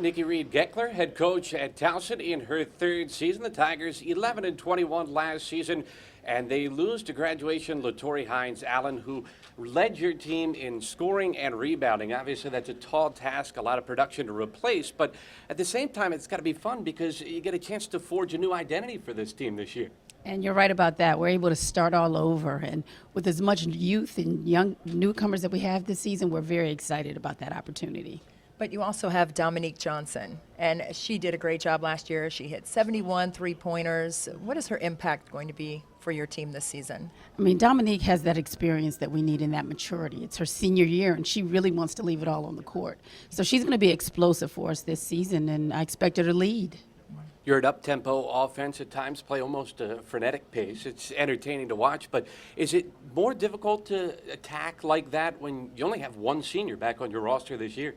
Niki Reid Geckeler, head coach at Towson in her third season. The Tigers 11-21 last season, and they lose to graduation Latori Hines-Allen, who led your team in scoring and rebounding. Obviously, that's a tall task, a lot of production to replace, but at the same time, it's got to be fun because you get a chance to forge a new identity for this team this year. And you're right about that. We're able to start all over. And with as much youth and young newcomers that we have this season, we're very excited about that opportunity. But you also have Dominique Johnson, and she did a great job last year. She hit 71 three-pointers. What is her impact going to be for your team this season? I mean, Dominique has that experience that we need in that maturity. It's her senior year, and she really wants to leave it all on the court. So she's going to be explosive for us this season, and I expect her to lead. You're an up-tempo offense at times, play almost a frenetic pace. It's entertaining to watch, but is it more difficult to attack like that when you only have one senior back on your roster this year?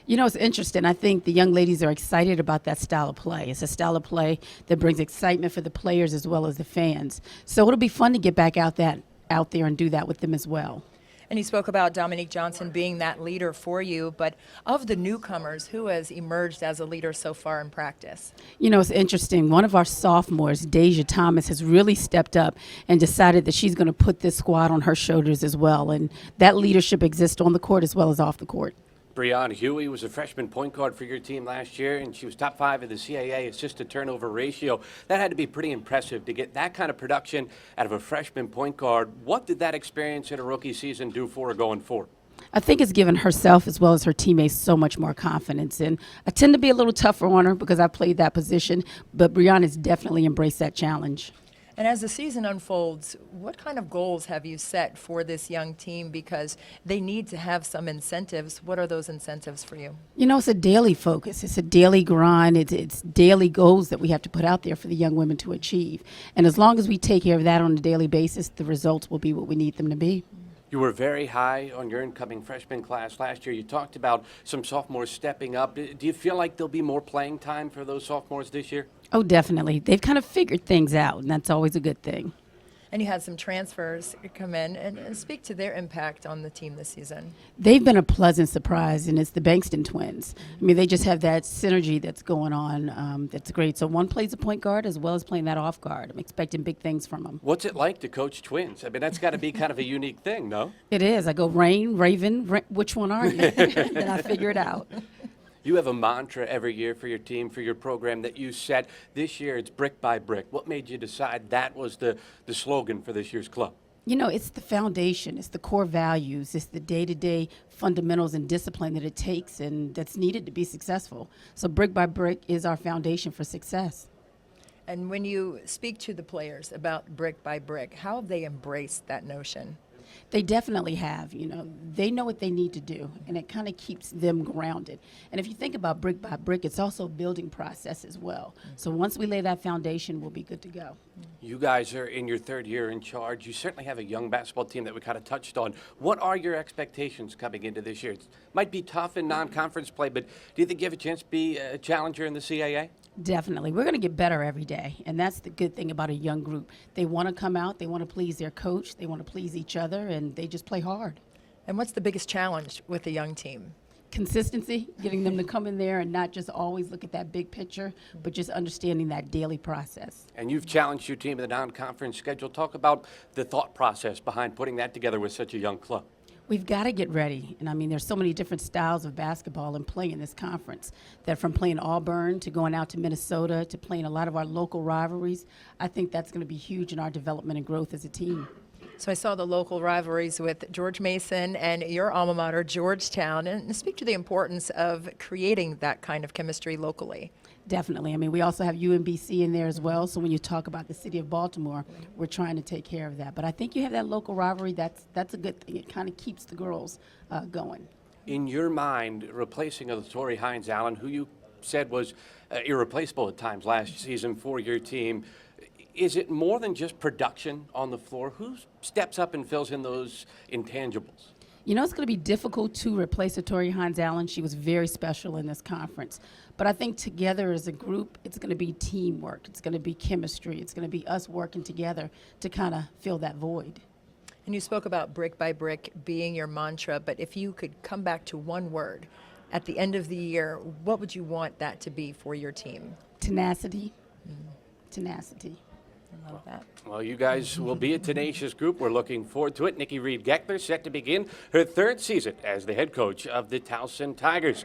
You know, it's interesting. I think the young ladies are excited about that style of play. It's a style of play that brings excitement for the players as well as the fans. So it'll be fun to get back out there and do that with them as well. And you spoke about Dominique Johnson being that leader for you, but of the newcomers, who has emerged as a leader so far in practice? You know, it's interesting. One of our sophomores, Deja Thomas, has really stepped up and decided that she's going to put this squad on her shoulders as well. And that leadership exists on the court as well as off the court. Breon Huey was a freshman point guard for your team last year, and she was top 5 in the CAA assist-to-turnover ratio. That had to be pretty impressive to get that kind of production out of a freshman point guard. What did that experience in a rookie season do for her going forward? I think it's given herself as well as her teammates so much more confidence. And I tend to be a little tougher on her because I played that position, but Breon has definitely embraced that challenge. And as the season unfolds, what kind of goals have you set for this young team? Because they need to have some incentives. What are those incentives for you? You know, it's a daily focus. It's a daily grind. It's daily goals that we have to put out there for the young women to achieve. And as long as we take care of that on a daily basis, the results will be what we need them to be. You were very high on your incoming freshman class last year. You talked about some sophomores stepping up. Do you feel like there'll be more playing time for those sophomores this year? Oh, definitely. They've kind of figured things out, and that's always a good thing. And you had some transfers come in and speak to their impact on the team this season. They've been a pleasant surprise, and it's the Bankston twins. I mean, they just have that synergy that's going on that's great. So one plays a point guard as well as playing that off guard. I'm expecting big things from them. What's it like to coach twins? I mean, that's got to be kind of a unique thing, no? It is. I go, Raven, which one are you? Then I figure it out. You have a mantra every year for your team, for your program that you set. This year, it's brick by brick. What made you decide that was the slogan for this year's club? You know, it's the foundation. It's the core values. It's the day-to-day fundamentals and discipline that it takes and that's needed to be successful. So brick by brick is our foundation for success. And when you speak to the players about brick by brick, how have they embraced that notion? They definitely have. You know, they know what they need to do, and it kind of keeps them grounded. And if you think about brick by brick, it's also a building process as well. So once we lay that foundation, we'll be good to go. You guys are in your third year in charge. You certainly have a young basketball team that we kind of touched on. What are your expectations coming into this year? It might be tough in non-conference play, but do you think you have a chance to be a challenger in the CAA? Definitely. We're going to get better every day, and that's the good thing about a young group. They want to come out, they want to please their coach, they want to please each other, and they just play hard. And what's the biggest challenge with a young team? Consistency, getting them to come in there and not just always look at that big picture, but just understanding that daily process. And you've challenged your team in the non-conference schedule. Talk about the thought process behind putting that together with such a young club. We've got to get ready. And I mean, there's so many different styles of basketball and play in this conference that from playing Auburn to going out to Minnesota to playing a lot of our local rivalries, I think that's going to be huge in our development and growth as a team. So I saw the local rivalries with George Mason and your alma mater, Georgetown, and speak to the importance of creating that kind of chemistry locally. Definitely. I mean, we also have UMBC in there as well. So when you talk about the city of Baltimore, we're trying to take care of that. But I think you have that local rivalry. That's a good thing. It kind of keeps the girls going. In your mind, replacing a Latori Hines-Allen, who you said was irreplaceable at times last season for your team, is it more than just production on the floor? Who steps up and fills in those intangibles? You know, it's going to be difficult to replace Latori Hines-Allen. She was very special in this conference. But I think together as a group, it's going to be teamwork. It's going to be chemistry. It's going to be us working together to kind of fill that void. And you spoke about brick by brick being your mantra, but if you could come back to one word, at the end of the year, what would you want that to be for your team? Tenacity. Tenacity. I love that. Well, you guys will be a tenacious group. We're looking forward to it. Niki Reid Geckeler set to begin her third season as the head coach of the Towson Tigers.